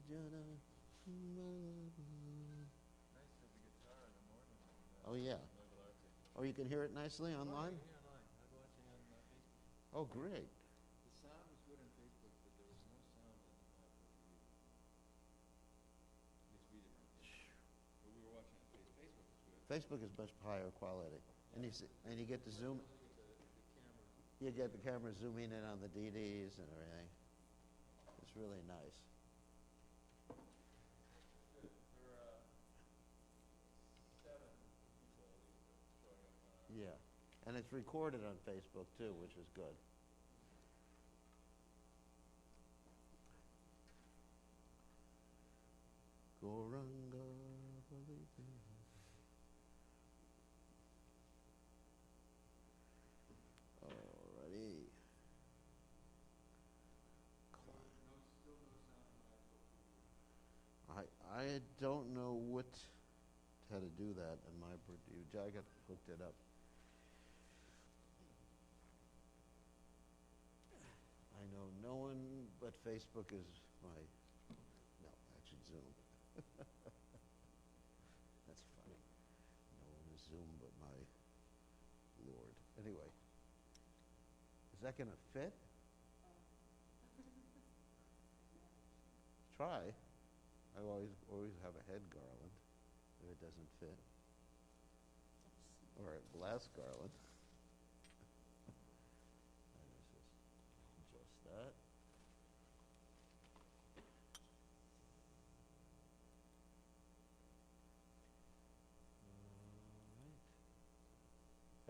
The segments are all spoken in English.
there it is. Oh yeah. Oh, you can hear it nicely online? Oh, great. The sound was good on Facebook, but there was no sound in the review. At least we didn't. But we were watching on Facebook. Facebook is good. Facebook is much higher quality. And you get the zoom. You get the camera zooming in on the DDs and everything. It's really nice. Yeah, and it's recorded on Facebook too, which is good. Goranga. Alrighty. I don't know how to do that in my Purdue. I got hooked it up. I know no one but Facebook is actually Zoom. That's funny. No one is Zoom but my Lord. Anyway, is that going to fit? Try. I always have a head garland if it doesn't fit. Or a glass garland. Adjust that.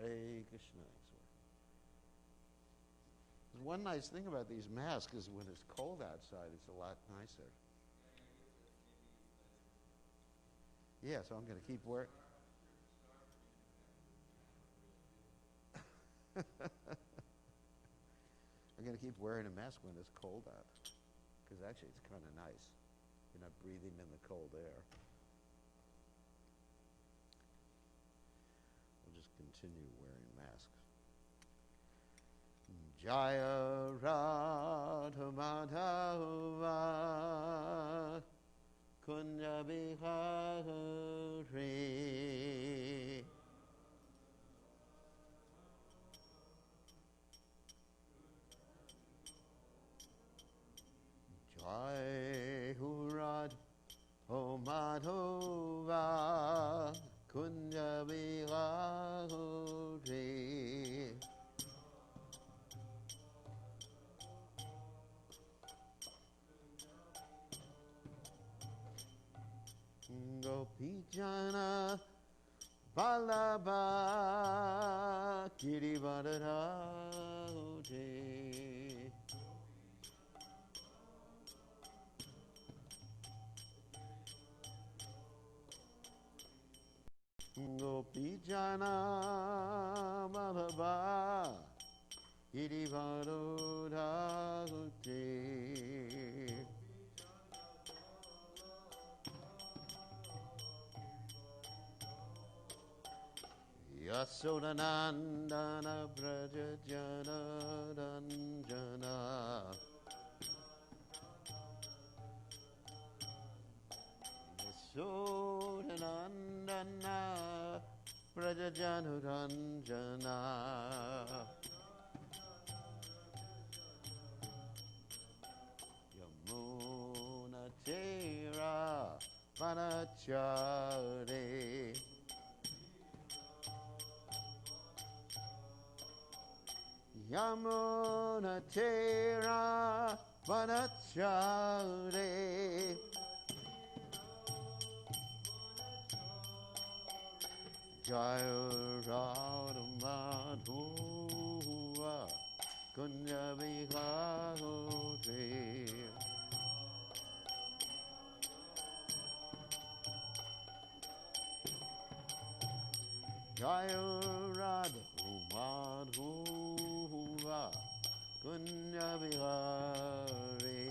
All right. Hare Krishna. One nice thing about these masks is when it's cold outside, it's a lot nicer. Yeah, so I'm going to keep wearing. I'm going to keep wearing a mask when it's cold out, because actually it's kind of nice. You're not breathing in the cold air. We'll just continue wearing masks. Jaya Radha Madhava Kunja Bihari Jai Hurad O Madhova Kunja Bihari Gopijana Balaba Girivardharaje Gopijana Balaba Girivardharaje Yasodanandana Braja Jana Ranjana Yasodanandana Braja Jana Ranjana Yamuna Tera Vanachare Yamuna Tera Vanachare Jaya Radha Madhava Kunja Bihari Jaya Radha Madhava Kunja Bihari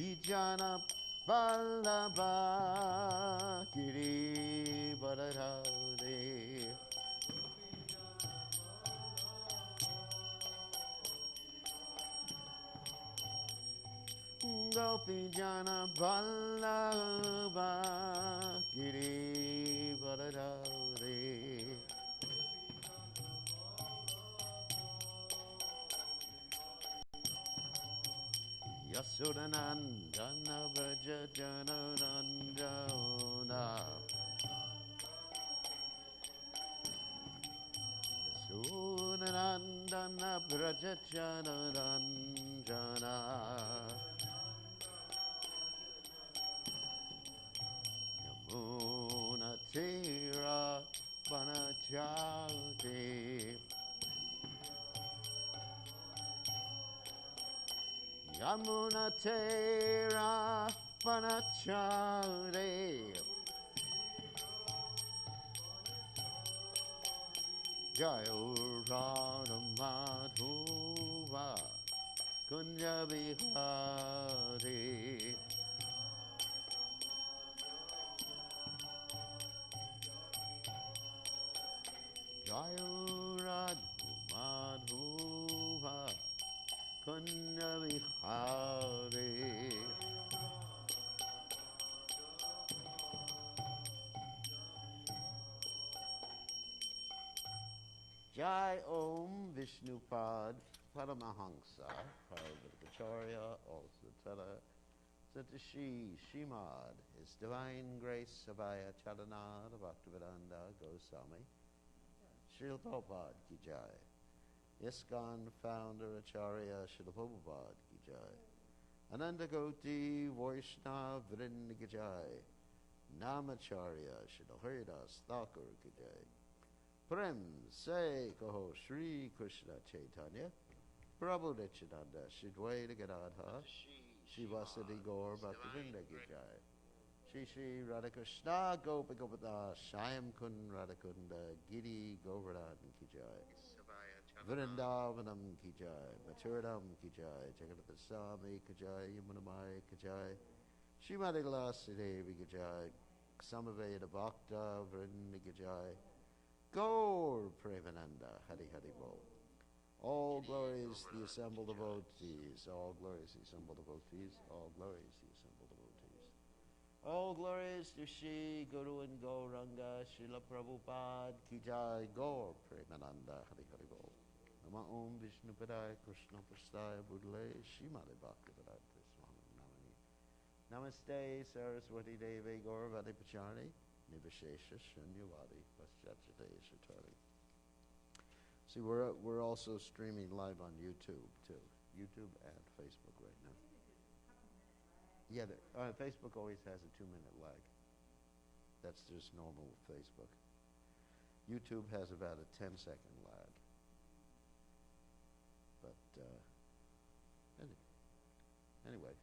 Vijana Vallabha Giri Baradhare Gopi Jana Vallabha Giri Baradhare Yasodhanandana Vraja Janarandana Yasodhanandana Vraja Janarandana Yamuna Tira Vanachati Yamuna Tera Vanachare Jayo Radha Madhuva Kunja Vihare Jayo Radha Madhuva Kunja Vihare Jai Om Vishnupad Paramahansa Parvakacharya also Tara Satashi Shimad His Divine Grace Sabaya Chalanad Bhaktivedanta Goswami Srila Prabhupada Ki Jai ISKCON founder Acharya Srila Prabhupada Ki Jai Ananda Goti Vaishnava Vrinda Ki Jai Namacharya Srila Haridas Thakur Ki Jai Prem Se Kaho Shri Krishna Chaitanya Prabhu Nityananda Shri Dvaita Gadadha Shri Vasudeva Gaur Bhaktivinoda Ki Jai Shri Shri Radhakrishna Gopagopata Shyam Kun Radhakunda Giri Govardhan Ki Jai Vrindavanam Ki Jai Maturadam Ki Jai Jagannath Swami Ki Jai Yamunamai Ki Jai Srimati Tulasi Devi Ki Jai Samaveda Bhakta Vrinda Ki Jai Gaur Premananda Hari Hari Bol. All glories the assembled devotees, all glories the assembled devotees, all glories the assembled devotees. All glories to Shri Guru and Gauranga, Srila Prabhupada Ki Jai, Gaur Premananda Hari Hari Bol. Nama Om Vishnu Padaya Krishna Prastaya Budle Shrimati Bhaktivedanta Swami Namani. Namaste Saraswati Devi Gauravati Pachari Nivashesha Shunyavadi Paschachate Shatari. See, we're also streaming live on YouTube too. YouTube and Facebook right now. Yeah, Facebook always has a 2-minute lag. That's just normal Facebook. YouTube has about a 10-second lag. But anyway,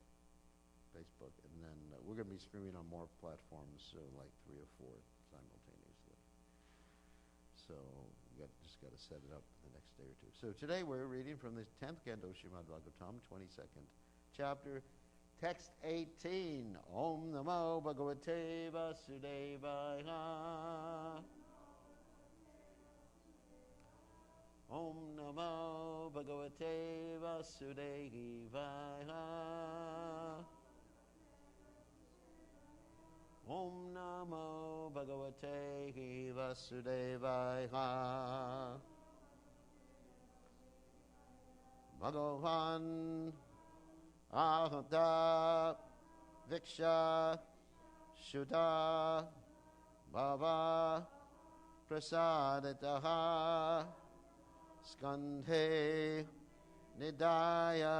Facebook, and then we're going to be streaming on more platforms, so like 3 or 4 simultaneously. So just got to set it up the next day or two. So today we're reading from the 10th Canto Srimad Bhagavatam, 22nd chapter, text 18. Om Namo Bhagavate Vasudevaya. Om Namo Bhagavate Vasudevaya. Om Namo Bhagavate Vasudevaya. Bhagavan Ahata Viksha Shuddha Bhava Prasadataha Skandhe Nidaya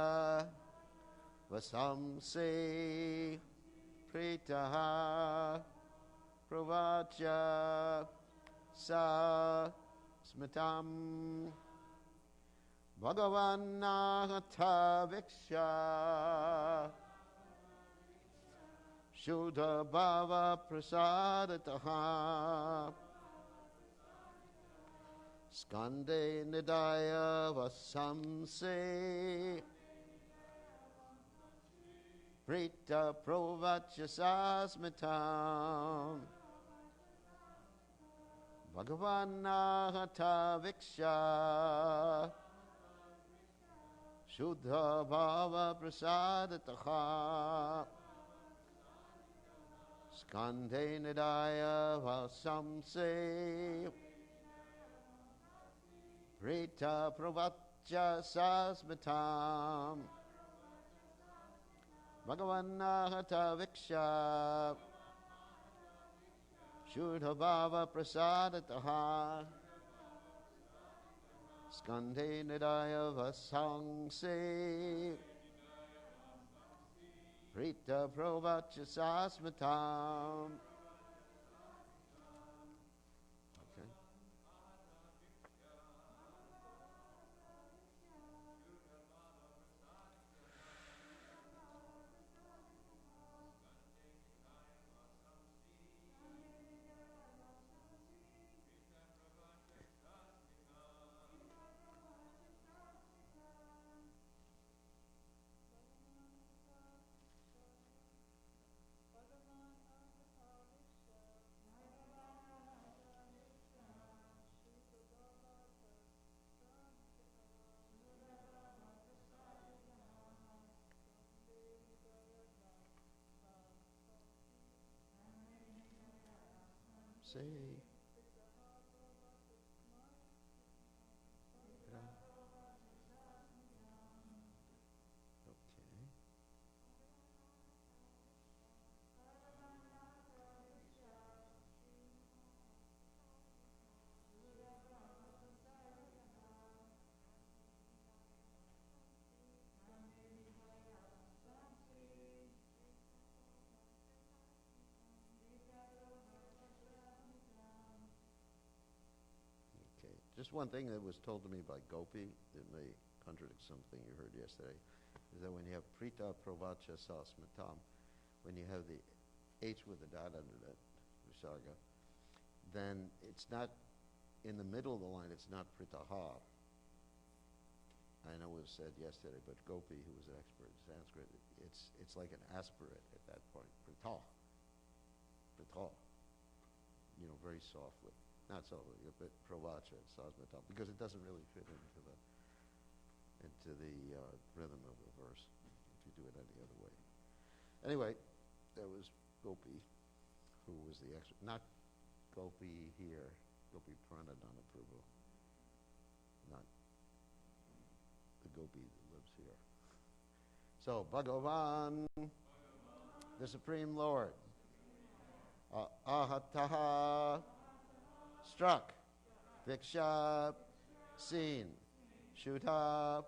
Vasamse Pritaha Pravacha Sa Smitam Bhagavanahata Viksha Shuddha Bhava Prasadataha Skande Nidaya Vasamse Prita Provacha Sasmitam Bhagavanahata Viksha Shuddha Bhava Prasadataha Skandhe Nidaya Vasamse Prita Provacha Sasmitam Bhagavanahata Viksha Shuddha Bhava Prasadataha Skandhe Nidaya Vasangse Prita Provacha Sasmatam. Okay. Say. Yeah. Okay. Okay. Just one thing that was told to me by Gopi that may contradict something you heard yesterday is that when you have Prita Provacha Sasmatam, when you have the H with the dot under it, Visarga, then it's not in the middle of the line, it's not Pritaha. I know it was said yesterday, but Gopi, who was an expert in Sanskrit, it's like an aspirate at that point. Prita. Prita. Very softly. Not softly, but Pravacha, Sasmatam, because it doesn't really fit into the rhythm of the verse if you do it any other way. Anyway, there was Gopi, who was the expert. Not Gopi here, Gopi Pranadana Prabhu. Not the Gopi that lives here. So, Bhagavan, the Supreme Lord, Ahataha, struck, Viksha, seen, Shuddha,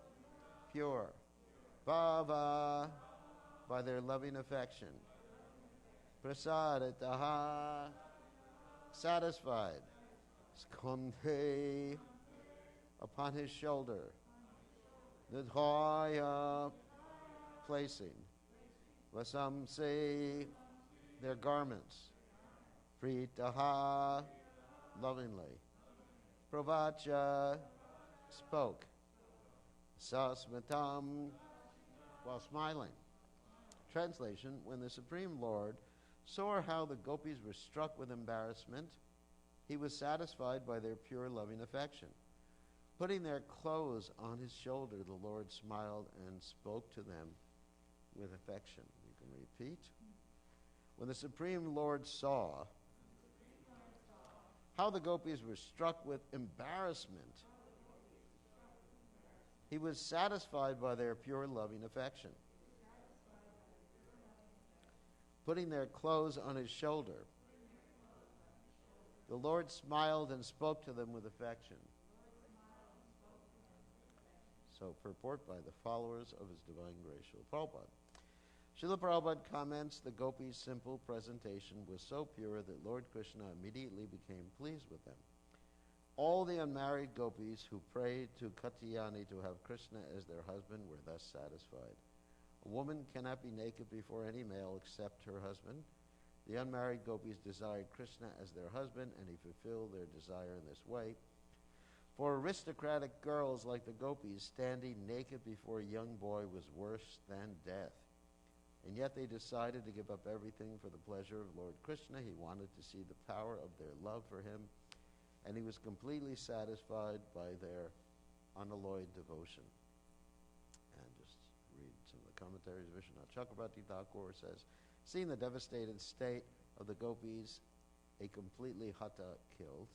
pure, Bhava, by their loving affection, Prasadataha, satisfied, Skandhe, upon his shoulder, Nidhaya, placing, Vasamse, their garments, Pritaha, lovingly, Pravacha, spoke, Sasmatam, while smiling. Translation, when the Supreme Lord saw how the gopis were struck with embarrassment, he was satisfied by their pure loving affection. Putting their clothes on his shoulder, the Lord smiled and spoke to them with affection. You can repeat. When the Supreme Lord saw how the gopis were struck with embarrassment, he was satisfied by their pure loving affection. Putting their clothes on his shoulder, the Lord smiled and spoke to them with affection. So, purport by the followers of his divine grace, Srila Prabhupada. Srila Prabhupada comments, the gopis' simple presentation was so pure that Lord Krishna immediately became pleased with them. All the unmarried gopis who prayed to Katyayani to have Krishna as their husband were thus satisfied. A woman cannot be naked before any male except her husband. The unmarried gopis desired Krishna as their husband, and he fulfilled their desire in this way. For aristocratic girls like the gopis, standing naked before a young boy was worse than death. And yet they decided to give up everything for the pleasure of Lord Krishna. He wanted to see the power of their love for him, and he was completely satisfied by their unalloyed devotion. And just read some of the commentaries. Vishwanath Chakrabarti Thakur says, seeing the devastated state of the gopis, a completely hata killed.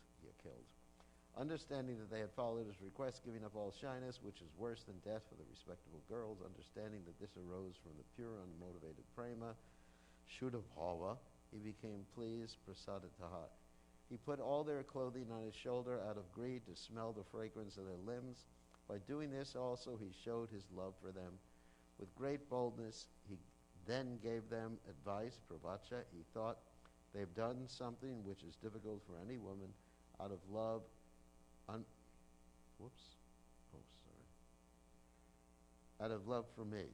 Understanding that they had followed his request, giving up all shyness, which is worse than death for the respectable girls, understanding that this arose from the pure, unmotivated prema, Shuddha Bhava, he became pleased, prasadataha. He put all their clothing on his shoulder out of greed to smell the fragrance of their limbs. By doing this also, he showed his love for them. With great boldness, he then gave them advice, pravacha. He thought, they've done something which is difficult for any woman. Out of love, out of love for me.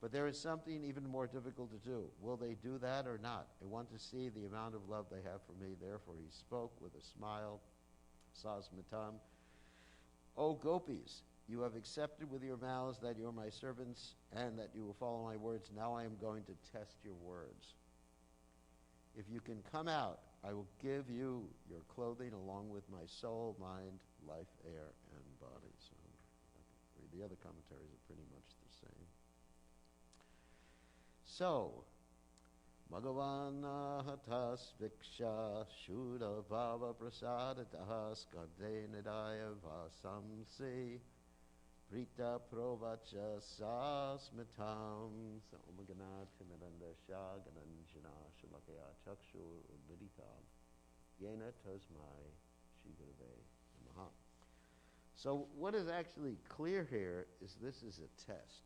But there is something even more difficult to do. Will they do that or not? I want to see the amount of love they have for me. Therefore he spoke with a smile, sasmitam. O gopis, you have accepted with your mouths that you are my servants and that you will follow my words. Now I am going to test your words. If you can come out, I will give you your clothing along with my soul, mind, life, air, and body. So the other commentaries are pretty much the same. So, Bhagavan hatas viksha shuddha bhava prasadataha skade nidaya vasamsi prita provacha sasmitam saumagana timiranda shagananjana shalakaya chakshur udviditam yena tasmai shigurave namaha. So what is actually clear here is this is a test.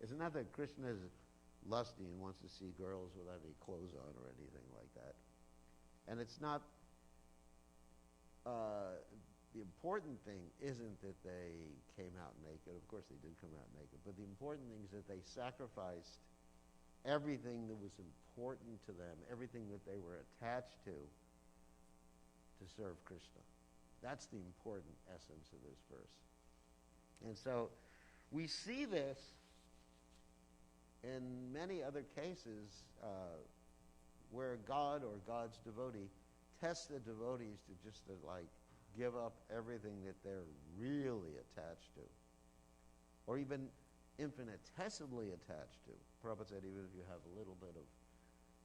It's not that Krishna is lusty and wants to see girls without any clothes on or anything like that. And it's not, the important thing isn't that they came out naked. Of course they did come out naked. But the important thing is that they sacrificed everything that was important to them, everything that they were attached to serve Krishna. That's the important essence of this verse. And so we see this in many other cases where God or God's devotee tests the devotees to just give up everything that they're really attached to, or even infinitesimally attached to. Prabhupada said even if you have a little bit of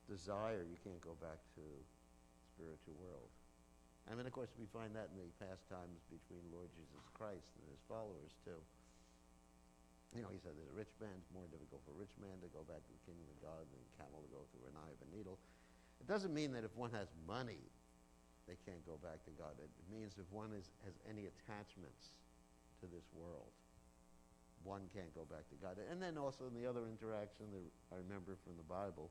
desire, you can't go back to the spiritual world. I mean, of course, we find that in the pastimes between Lord Jesus Christ and his followers, too. You know, he said that a rich man's more difficult for a rich man to go back to the kingdom of God than a camel to go through an eye of a needle. It doesn't mean that if one has money, they can't go back to God. It means if one has any attachments to this world, one can't go back to God. And then also in the other interaction that I remember from the Bible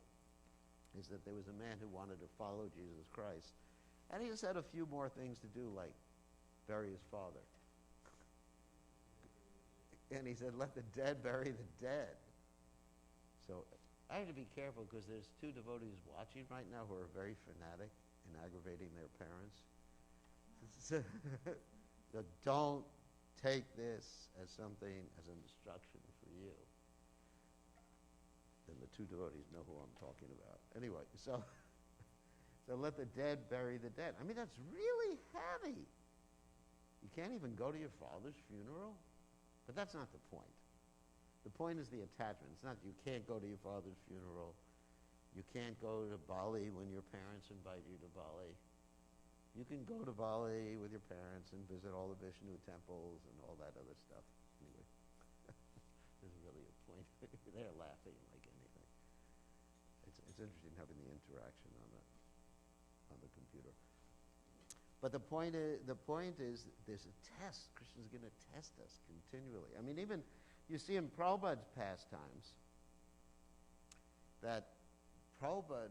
is that there was a man who wanted to follow Jesus Christ, and he just had a few more things to do, like bury his father. And he said, let the dead bury the dead. So I have to be careful because there's two devotees watching right now who are very fanatic and aggravating their parents. So don't take this as something, as an instruction for you. Then the two devotees know who I'm talking about. Anyway, so let the dead bury the dead. I mean, that's really heavy. You can't even go to your father's funeral? But that's not the point. The point is the attachment. It's not you can't go to your father's funeral. You can't go to Bali when your parents invite you to Bali. You can go to Bali with your parents and visit all the Vishnu temples and all that other stuff. Anyway, there's really a point. They're laughing like anything. It's interesting having the interaction on the computer. But the point is there's a test. Krishna's going to test us continually. I mean, even you see in Prabhupada's pastimes that Prabhupada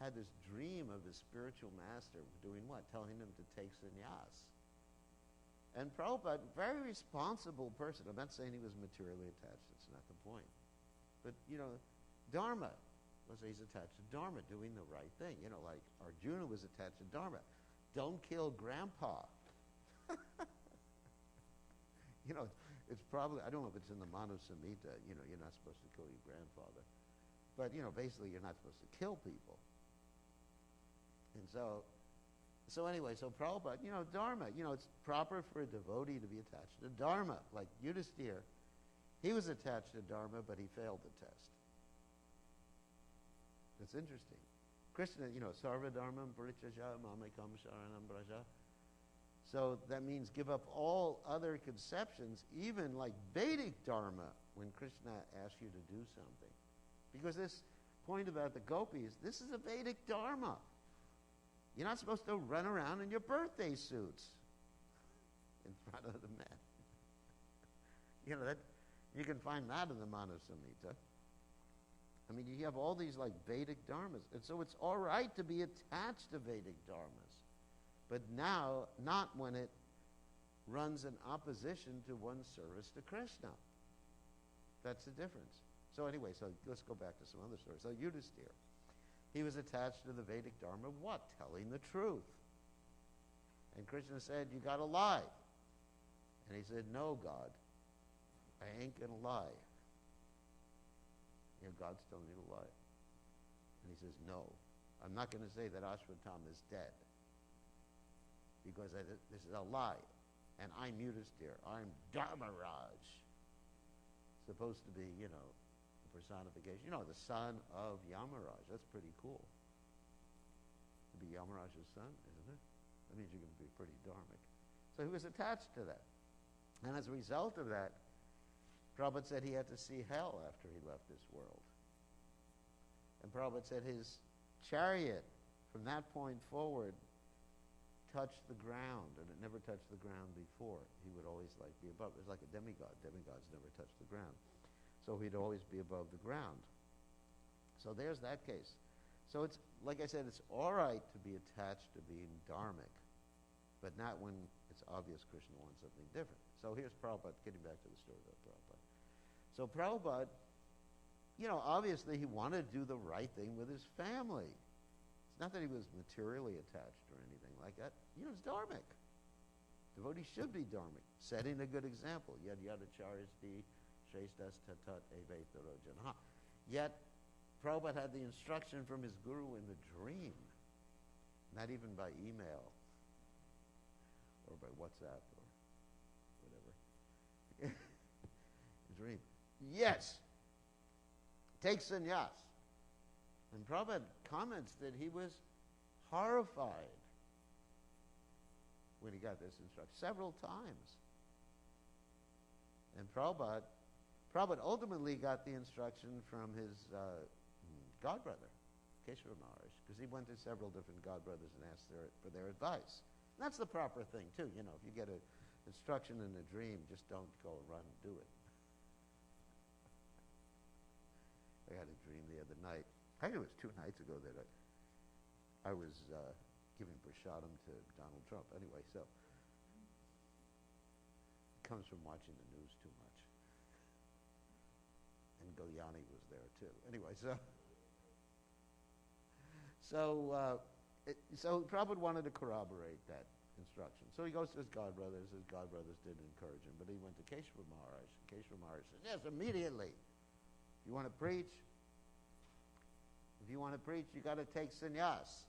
had this dream of his spiritual master doing what? Telling him to take sannyas. And Prabhupada, very responsible person. I'm not saying he was materially attached. That's not the point. But, Dharma. Let's say he's attached to Dharma, doing the right thing. Like Arjuna was attached to Dharma. Don't kill grandpa. it's probably, I don't know if it's in the Manu Samhita, you're not supposed to kill your grandfather. But, basically you're not supposed to kill people. And so anyway, so Prabhupada, Dharma, it's proper for a devotee to be attached to Dharma. Like Yudhisthira, he was attached to Dharma, but he failed the test. That's interesting. Krishna, Sarva Dharmam Parityajya Mamekam Sharanam Braja. So that means give up all other conceptions, even like Vedic Dharma, when Krishna asks you to do something. Because this point about the gopis, this is a Vedic Dharma. You're not supposed to run around in your birthday suits in front of the men. That you can find that in the Manu Samhita. I mean, you have all these like Vedic dharmas. And so it's all right to be attached to Vedic dharmas. But now, not when it runs in opposition to one's service to Krishna. That's the difference. So anyway, so let's go back to some other stories. So Yudhisthira, he was attached to the Vedic dharma of what? Telling the truth. And Krishna said, you got to lie. And he said, no, God, I ain't going to lie. God's telling me to lie. And he says, no, I'm not going to say that Ashwatthama is dead. Because this is a lie. And I'm Yudhisthira. I'm Dharmaraj. Supposed to be, the personification. The son of Yamaraj. That's pretty cool. To be Yamaraj's son, isn't it? That means you're going to be pretty dharmic. So he was attached to that. And as a result of that, Prabhupada said he had to see hell after he left this world. And Prabhupada said his chariot, from that point forward, touched the ground, and it never touched the ground before. He would always be above. It was like a demigod. Demigods never touched the ground. So he'd always be above the ground. So there's that case. So it's, like I said, it's all right to be attached to being dharmic, but not when it's obvious Krishna wants something different. So here's Prabhupada, getting back to the story about Prabhupada. So Prabhupada, obviously he wanted to do the right thing with his family. It's not that he was materially attached or anything like that. It's dharmic. Devotees should be dharmic, setting a good example. Yad yada charisdi shrestas tatat evetaro janaha. Yet, Prabhupada had the instruction from his guru in the dream, not even by email or by WhatsApp or whatever. Dream. Yes, take sannyas. And Prabhupada comments that he was horrified when he got this instruction several times. And Prabhupada ultimately got the instruction from his godbrother, Keshava Maharaj, because he went to several different godbrothers and asked for their advice. And that's the proper thing, too. If you get an instruction in a dream, just don't go run and do it. I had a dream the other night. I think it was 2 nights ago that I was giving prasadam to Donald Trump. Anyway, so it comes from watching the news too much. And Galyani was there too. Anyway, so Prabhupada wanted to corroborate that instruction. So he goes to his godbrothers. His godbrothers didn't encourage him, but he went to Keshava Maharaj. Keshava Maharaj said, yes, immediately. If you want to preach, you got to take sannyas.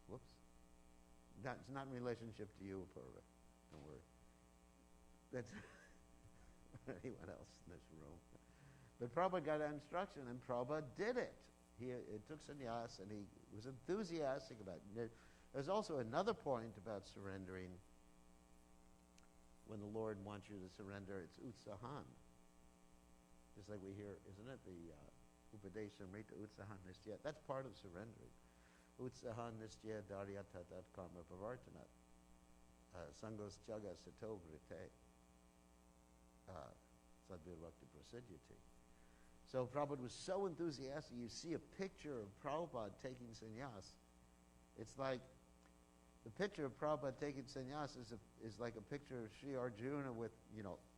Whoops. It's not in relationship to you, Purva. Don't worry. That's anyone else in this room. But Prabhupada got an instruction, and Prabhupada did it. He took sannyas, and he was enthusiastic about it. There's also another point about surrendering. When the Lord wants you to surrender, it's utsahan. Just like we hear, isn't it? The Upadeshamrita Utsahan Nistya. That's part of surrendering. Utsahan Nistya Darya Tatat Karma Pavartanat. Sangos Jaga Sato Vrite. Sadhirvakti Prasidyati. So Prabhupada was so enthusiastic. You see a picture of Prabhupada taking sannyas. It's like the picture of Prabhupada taking sannyas is like a picture of Sri Arjuna with,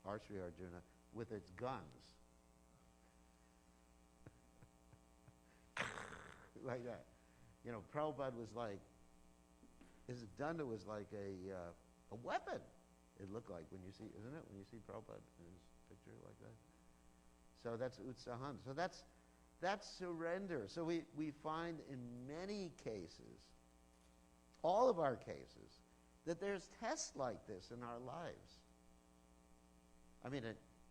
our Sri Arjuna, with its guns. Like that. Prabhupada was like, his danda was like a weapon. it looked like when you see, isn't it? When you see Prabhupada in his picture like that. So that's utsahan. So that's surrender. So we find in many cases, all of our cases, that there's tests like this in our lives. I mean,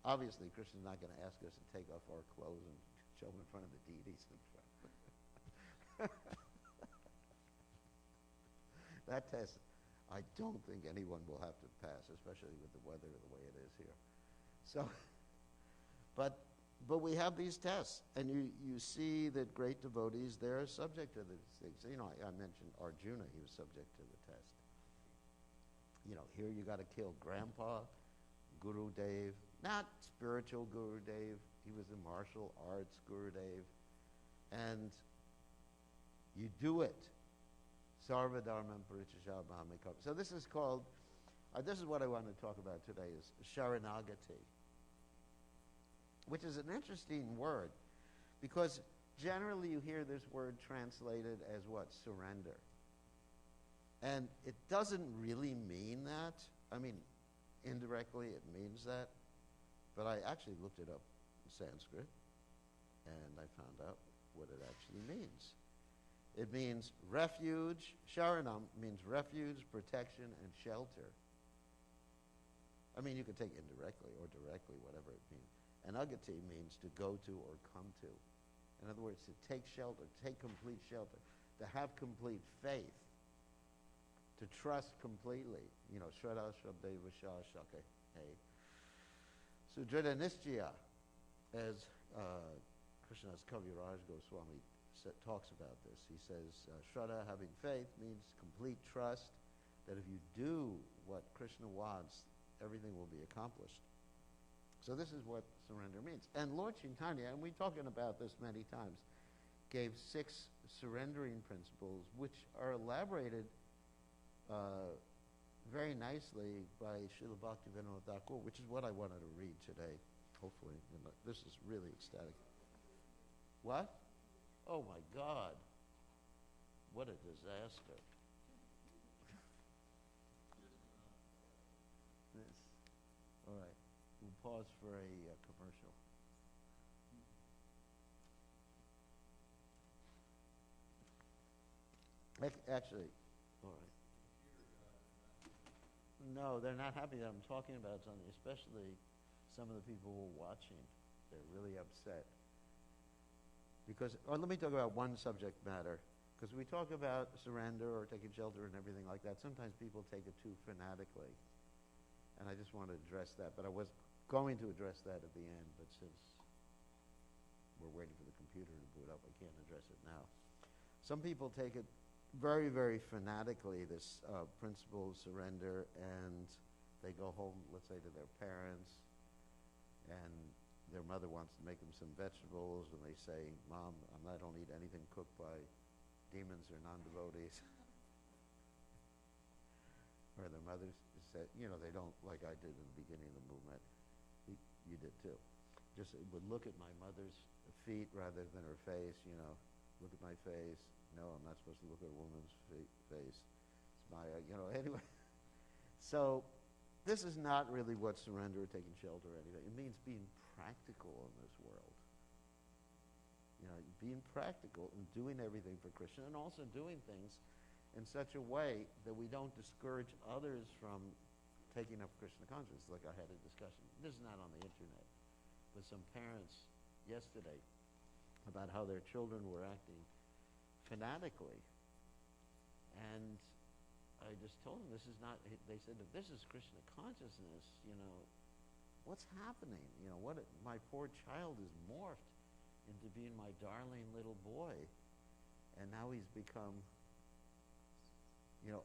obviously, Krishna's not going to ask us to take off our clothes and show them in front of the deities in front. That test, I don't think anyone will have to pass, especially with the weather the way it is here. So, but we have these tests, and you see that great devotees, they're subject to these things. You know, I mentioned Arjuna, he was subject to the test. You know, here you got to kill Grandpa, Guru Dev, not spiritual Guru Dev, he was a martial arts Guru Dev, and you do it. Sarva dharmam parityajya mahamekam. So this is called, this is what I want to talk about today, is sharanagati, which is an interesting word, because generally you hear this word translated as what? Surrender. And it doesn't really mean that. I mean, indirectly it means that, but I actually looked it up in Sanskrit, and I found out what it actually means. It means refuge. Sharanam means refuge, protection, and shelter. I mean, you could take indirectly or directly, whatever it means. And agati means to go to or come to. In other words, to take shelter, take complete shelter, to have complete faith, to trust completely. You know, shraddha, shrabde, vasha, shaka, hey. Sudrita nischaya, as Krishna's Kaviraj Goswami talks about this. He says, shraddha, having faith, means complete trust that if you do what Krishna wants, everything will be accomplished. So this is what surrender means. And Lord Chaitanya, and we've talking about this many times, gave 6 surrendering principles, which are elaborated very nicely by Srila Bhaktivinoda Thakur, which is what I wanted to read today, hopefully. This is really ecstatic. What? Oh my God. What a disaster. This. All right. We'll pause for a commercial. Actually, all right. No, they're not happy that I'm talking about something, especially some of the people who are watching. They're really upset. Because, or let me talk about one subject matter. Because we talk about surrender or taking shelter and everything like that. Sometimes people take it too fanatically. And I just want to address that. But I was going to address that at the end. But since we're waiting for the computer to boot up, I can't address it now. Some people take it very, very fanatically, this principle of surrender. And they go home, let's say, to their parents. And their mother wants to make them some vegetables, and they say, Mom, I don't eat anything cooked by demons or non-devotees. Or their mother said, you know, they don't, like I did in the beginning of the movement. You did too. Just would look at my mother's feet rather than her face, you know. Look at my face. No, I'm not supposed to look at a woman's face. It's my, you know, anyway. So this is not really what surrender or taking shelter or anything. It means being practical in this world. You know, being practical and doing everything for Krishna, and also doing things in such a way that we don't discourage others from taking up Krishna consciousness. Like I had a discussion, this is not on the internet, with some parents yesterday about how their children were acting fanatically. And I just told them, this is not, they said, if this is Krishna consciousness, you know, what's happening? You know, my poor child is morphed into being my darling little boy. And now he's become, you know,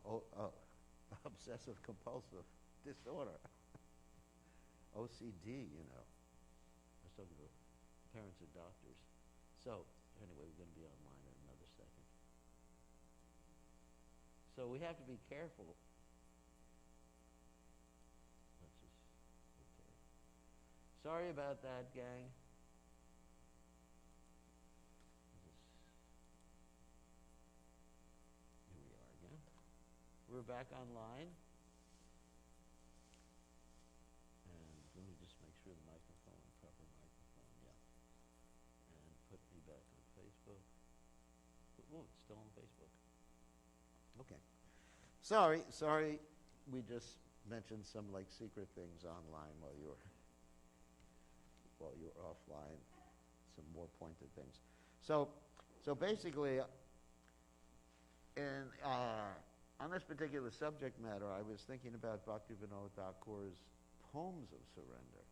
obsessive compulsive disorder. OCD, you know. I was talking to parents and doctors. So, anyway, we're going to be online in another second. So we have to be careful. Let's just, okay. Sorry about that, gang. Here we are again. We're back online. Sorry, we just mentioned some like secret things online while you were offline, some more pointed things. So basically, on this particular subject matter, I was thinking about Bhaktivinoda Thakur's poems of surrender,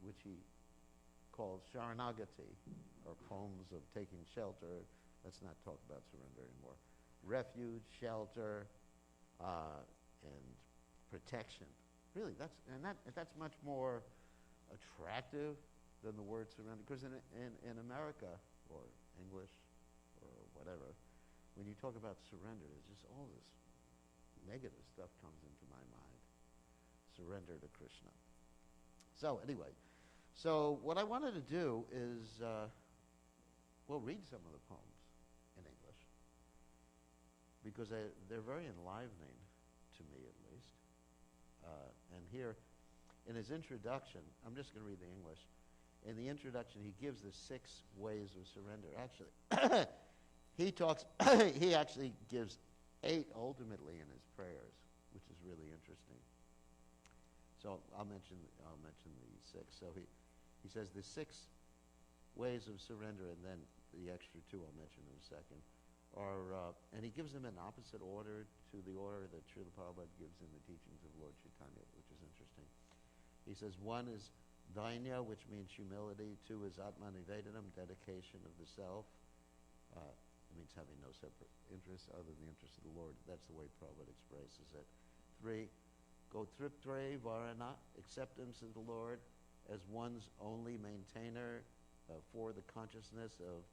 which he calls Sharanagati, or poems of taking shelter. Let's not talk about surrender anymore. Refuge, shelter, and protection. Really, that's much more attractive than the word surrender. Because in America, or English, or whatever, when you talk about surrender, there's just all this negative stuff comes into my mind. Surrender to Krishna. So anyway, what I wanted to do is, read some of the poems in English, because they're very enlivening to me, at least. And here, in his introduction, I'm just going to read the English. In the introduction, he gives the 6 ways of surrender. Actually, he actually gives 8 ultimately in his prayers, which is really interesting. So I'll mention the 6. So he says the 6 ways of surrender, and then the extra 2 I'll mention in a second, are, and he gives them in opposite order to the order that Srila Prabhupada gives in the teachings of Lord Chaitanya, which is interesting. He says 1 is Dainya, which means humility. 2 is Atma Nivedanam, dedication of the self. It means having no separate interests other than the interest of the Lord. That's the way Prabhupada expresses it. 3, Gotriptre Varana, acceptance of the Lord as one's only maintainer for the consciousness of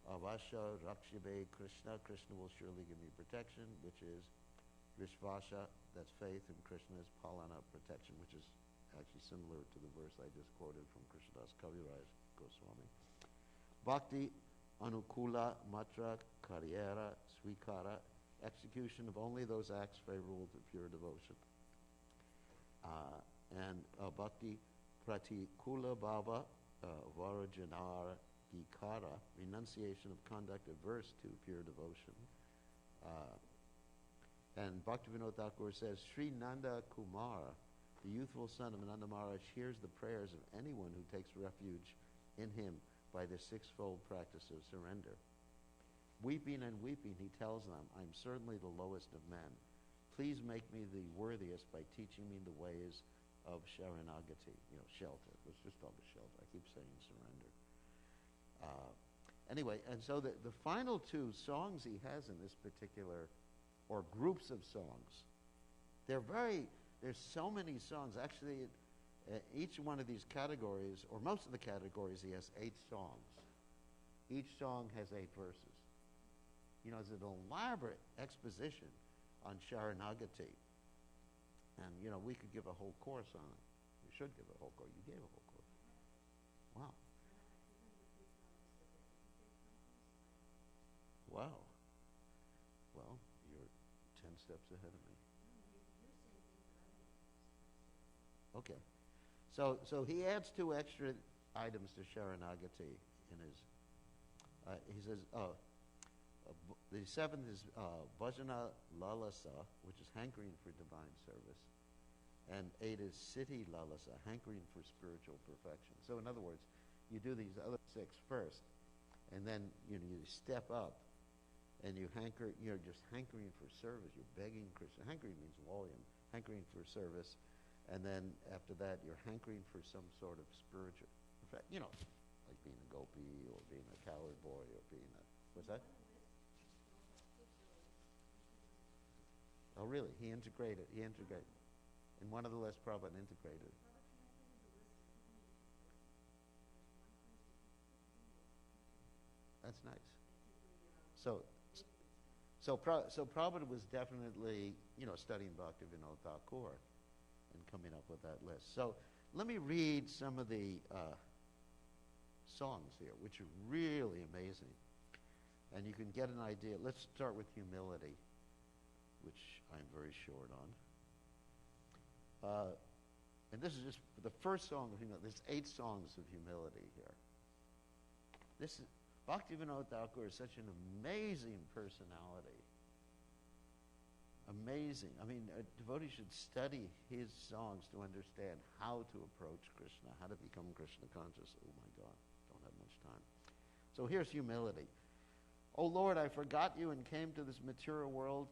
Avasha Rakshibe Krishna. Krishna will surely give me protection, which is Vishvasha, that's faith, and Krishna is Palana, protection, which is actually similar to the verse I just quoted from Krishnadas Kaviraj Goswami. Bhakti Anukula Matra Karyera Svikara, execution of only those acts favorable to pure devotion. And Bhakti Pratikula Bhava Varajanara Gikara, renunciation of conduct adverse to pure devotion. And Bhaktivinoda Thakur says, Sri Nanda Kumara, the youthful son of Nanda Maharaj, hears the prayers of anyone who takes refuge in him by the 6-fold practice of surrender. Weeping and weeping, he tells them, I'm certainly the lowest of men. Please make me the worthiest by teaching me the ways of Sharanagati, shelter. Let's just talk about shelter. I keep saying surrender. Anyway, and so the final 2 songs he has in this particular, or groups of songs, there's so many songs. Actually, each one of these categories, or most of the categories, he has 8 songs. Each song has 8 verses. It's an elaborate exposition on Sharanagati. And, we could give a whole course on it. We should give a whole course. You gave a whole course. Wow. Wow. Well, you're 10 steps ahead of me. Okay. So he adds 2 extra items to Sharanagati in his, he says, the 7th is Bhajana Lalasa, which is hankering for divine service. And 8 is Siddhi Lalasa, hankering for spiritual perfection. So in other words, you do these other 6 first, and then you step up, and you're just hankering for service. You're begging Krishna. Hankering means volume. Hankering for service. And then after that, you're hankering for some sort of spiritual effect. Like being a gopi, or being a cowherd boy, or being a... What's that? Oh, really? He integrated. In one of the lists, Prabhupada integrated. That's nice. So Prabhupada was definitely, studying Bhaktivinoda Thakur and coming up with that list. So let me read some of the songs here, which are really amazing. And you can get an idea. Let's start with humility, which I'm very short on. And this is just the first song of humility. There's 8 songs of humility here. Bhaktivinoda Thakur is such an amazing personality. amazing. I mean, a devotee should study his songs to understand how to approach Krishna, how to become Krishna conscious. Oh my God, don't have much time. So here's humility. Oh Lord, I forgot you and came to this material world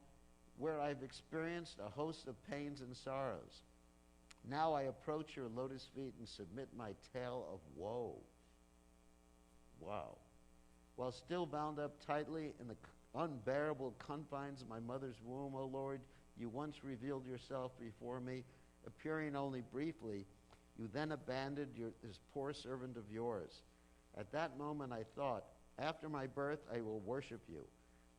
where I've experienced a host of pains and sorrows. Now I approach your lotus feet and submit my tale of woe. Wow. While still bound up tightly in the unbearable confines of my mother's womb, O Lord, you once revealed yourself before me, appearing only briefly. You then abandoned this poor servant of yours. At that moment I thought, after my birth I will worship you.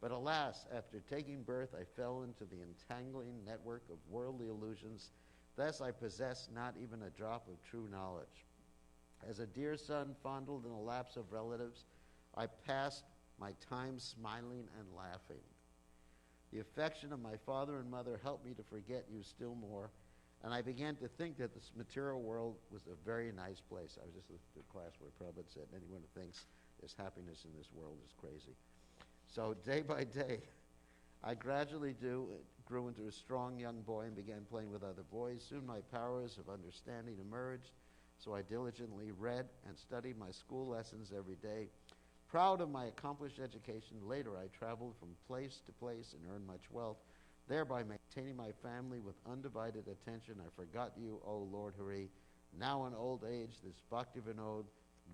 But alas, after taking birth I fell into the entangling network of worldly illusions. Thus I possess not even a drop of true knowledge. As a dear son fondled in the laps of relatives, I passed my time smiling and laughing. The affection of my father and mother helped me to forget you still more, and I began to think that this material world was a very nice place. I was just listening to a class where Prabhupada said, anyone who thinks there's happiness in this world is crazy. So day by day, I gradually grew into a strong young boy and began playing with other boys. Soon my powers of understanding emerged, so I diligently read and studied my school lessons every day. Proud of my accomplished education, later I traveled from place to place and earned much wealth, thereby maintaining my family with undivided attention. I forgot you, O Lord Hari. Now in old age, this Bhakti Vinod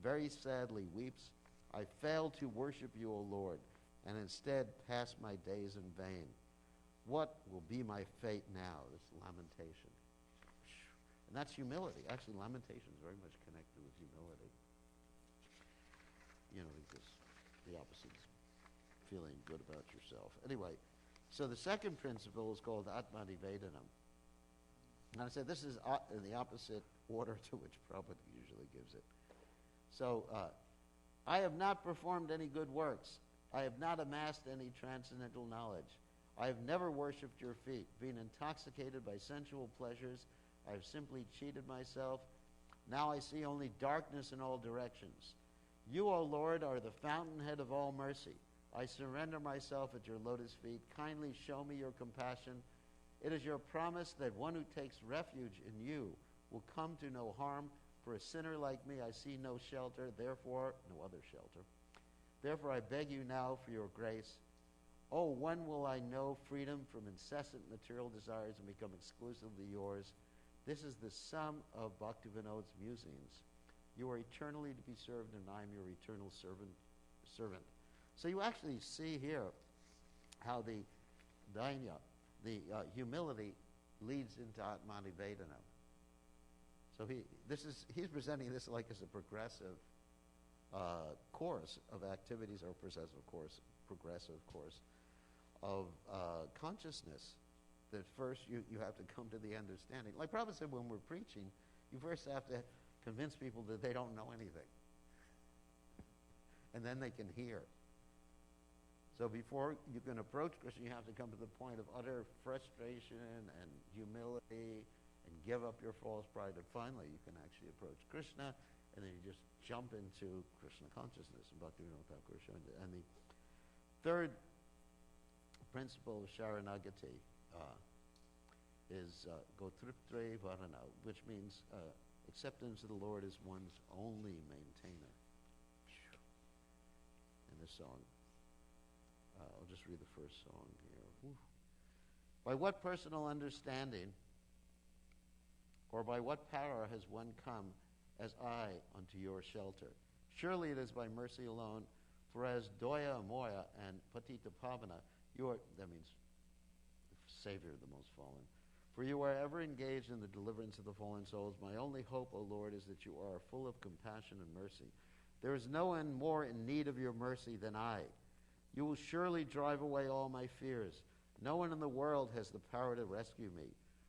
very sadly weeps. I failed to worship you, O Lord, and instead pass my days in vain. What will be my fate now? This lamentation. And that's humility. Actually, lamentation is very much connected with humility. You know, because the opposite is feeling good about yourself. Anyway, so the second principle is called Atmanivedanam. And I said this is in the opposite order to which Prabhupada usually gives it. So, I have not performed any good works. I have not amassed any transcendental knowledge. I have never worshipped your feet. Being intoxicated by sensual pleasures, I have simply cheated myself. Now I see only darkness in all directions. You, O Lord, are the fountainhead of all mercy. I surrender myself at your lotus feet. Kindly show me your compassion. It is your promise that one who takes refuge in you will come to no harm. For a sinner like me, I see no shelter, therefore, no other shelter. Therefore, I beg you now for your grace. Oh, when will I know freedom from incessant material desires and become exclusively yours? This is the sum of Bhaktivinod's musings. You are eternally to be served, and I am your eternal servant. So you actually see here how the dainya, the humility, leads into Atmanivedanam. So he's presenting this like as a progressive course of activities, or progressive course of consciousness. That first you have to come to the understanding. Like Prabhupada said, when we're preaching, you first have to convince people that they don't know anything. And then they can hear. So before you can approach Krishna, you have to come to the point of utter frustration and humility and give up your false pride. And finally, you can actually approach Krishna, and then you just jump into Krishna consciousness. And Bhaktivinoda Thakur showing that. And the third principle of Sharanagati is Gotriptre Varana, which means acceptance of the Lord as one's only maintainer. In this song, I'll just read the first song here. Whew. By what personal understanding or by what power has one come as I unto your shelter? Surely it is by mercy alone, for as Doya Moya and Patita Pavana, that means Savior of the most fallen. For you are ever engaged in the deliverance of the fallen souls. My only hope, O Lord, is that you are full of compassion and mercy. There is no one more in need of your mercy than I. You will surely drive away all my fears. No one in the world has the power to rescue me.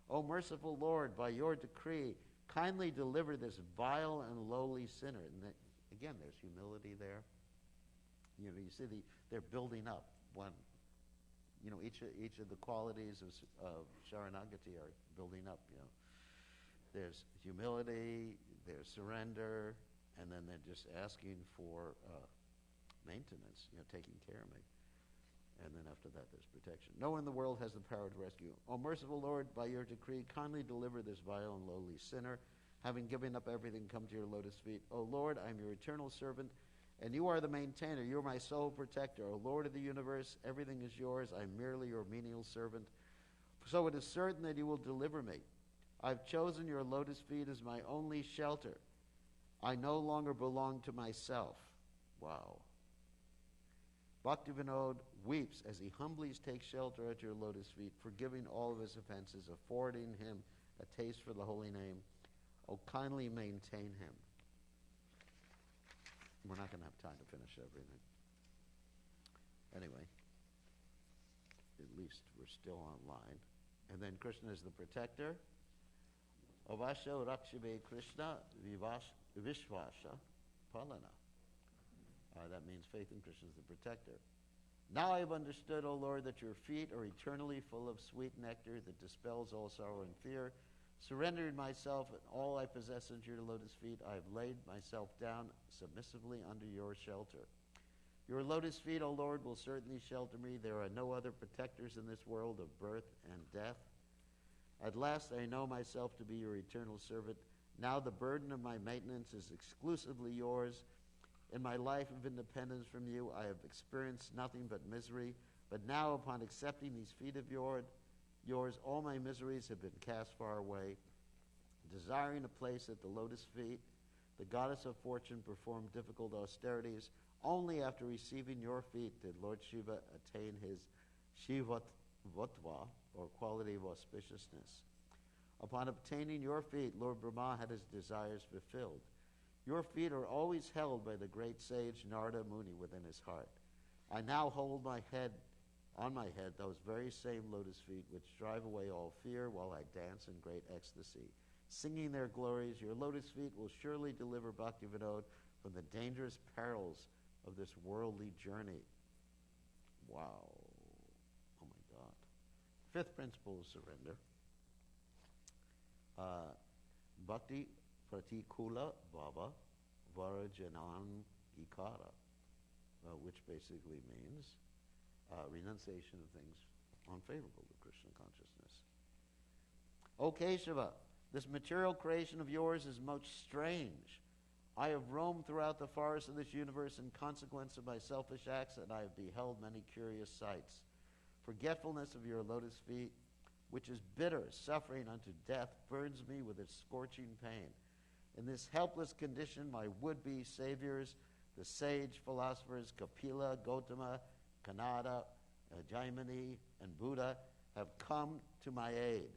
O merciful Lord, by your decree, kindly deliver this vile and lowly sinner. And again, there's humility there. You know, you see they're building up one. You know, each of the qualities of Sharanagati are building up, you know. There's humility, there's surrender, and then they're just asking for maintenance, you know, taking care of me. And then after that, there's protection. No one in the world has the power to rescue. O merciful Lord, by your decree, kindly deliver this vile and lowly sinner. Having given up everything, come to your lotus feet. O Lord, I am your eternal servant, and you are the maintainer. You are my sole protector. O Lord of the universe, everything is yours. I am merely your menial servant. So it is certain that you will deliver me. I've chosen your lotus feet as my only shelter. I no longer belong to myself. Wow. Bhaktivinoda weeps as he humbly takes shelter at your lotus feet, forgiving all of his offenses, affording him a taste for the holy name. Oh, kindly maintain him. We're not going to have time to finish everything. Anyway, at least we're still online. And then Krishna is the protector. Avasya Rakshibe Krishna Vishvasha Palana. That means faith in Krishna is the protector. Now I have understood, O Lord, that your feet are eternally full of sweet nectar that dispels all sorrow and fear. Surrendered myself and all I possess into your lotus feet, I have laid myself down submissively under your shelter. Your lotus feet, O Lord, will certainly shelter me. There are no other protectors in this world of birth and death. At last I know myself to be your eternal servant. Now the burden of my maintenance is exclusively yours. In my life of independence from you, I have experienced nothing but misery. But now, upon accepting these feet of yours, all my miseries have been cast far away. Desiring a place at the lotus feet, the goddess of fortune performed difficult austerities. Only after receiving your feet did Lord Shiva attain his Shivatva, or quality of auspiciousness. Upon obtaining your feet, Lord Brahma had his desires fulfilled. Your feet are always held by the great sage Narada Muni within his heart. I now hold on my head those very same lotus feet which drive away all fear while I dance in great ecstasy. Singing their glories, your lotus feet will surely deliver Bhaktivinoda from the dangerous perils of this worldly journey. Wow. Oh my God. Fifth principle is surrender. Bhakti Pratikula Bhava Varajanan Ikara, which basically means renunciation of things unfavorable to Krishna consciousness. O Keshava, this material creation of yours is most strange. I have roamed throughout the forests of this universe in consequence of my selfish acts, and I have beheld many curious sights. Forgetfulness of your lotus feet, which is bitter suffering unto death, burns me with its scorching pain. In this helpless condition, my would-be saviors, the sage philosophers Kapila, Gautama, Kanada, Jaimini, and Buddha, have come to my aid.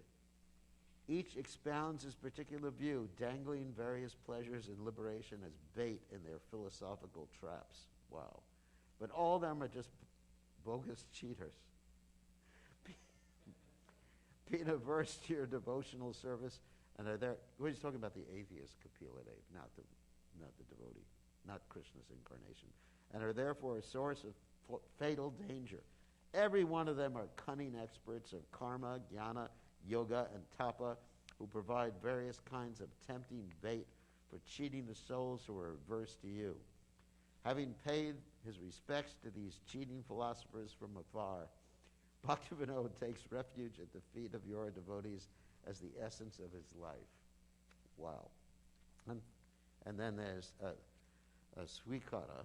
Each expounds his particular view, dangling various pleasures and liberation as bait in their philosophical traps. Wow. But all of them are just bogus cheaters. Being averse to your devotional service, and are there, we're just talking about the atheist Kapila Dev, not the devotee, not Krishna's incarnation, and are therefore a source of fatal danger. Every one of them are cunning experts of karma, jnana, yoga, and tapa, who provide various kinds of tempting bait for cheating the souls who are averse to you. Having paid his respects to these cheating philosophers from afar, Bhaktivinoda takes refuge at the feet of your devotees as the essence of his life. Wow. And then there's a swikara,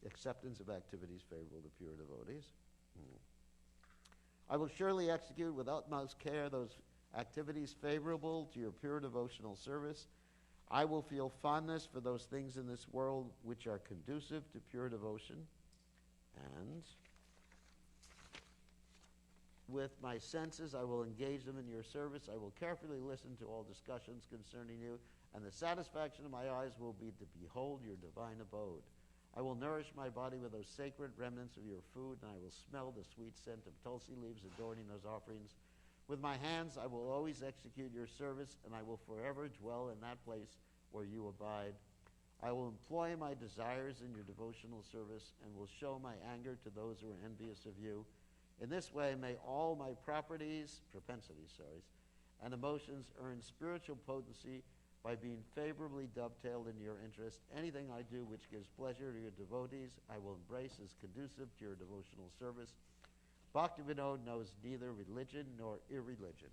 acceptance of activities favorable to pure devotees. I will surely execute with utmost care those activities favorable to your pure devotional service. I will feel fondness for those things in this world which are conducive to pure devotion. And with my senses, I will engage them in your service. I will carefully listen to all discussions concerning you, and the satisfaction of my eyes will be to behold your divine abode. I will nourish my body with those sacred remnants of your food, and I will smell the sweet scent of tulsi leaves adorning those offerings. With my hands, I will always execute your service, and I will forever dwell in that place where you abide. I will employ my desires in your devotional service, and will show my anger to those who are envious of you. In this way, may all my propensities, and emotions earn spiritual potency by being favorably dovetailed in your interest. Anything I do which gives pleasure to your devotees, I will embrace as conducive to your devotional service. Bhaktivinoda knows neither religion nor irreligion.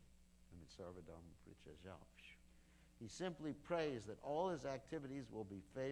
He simply prays that all his activities will be favorable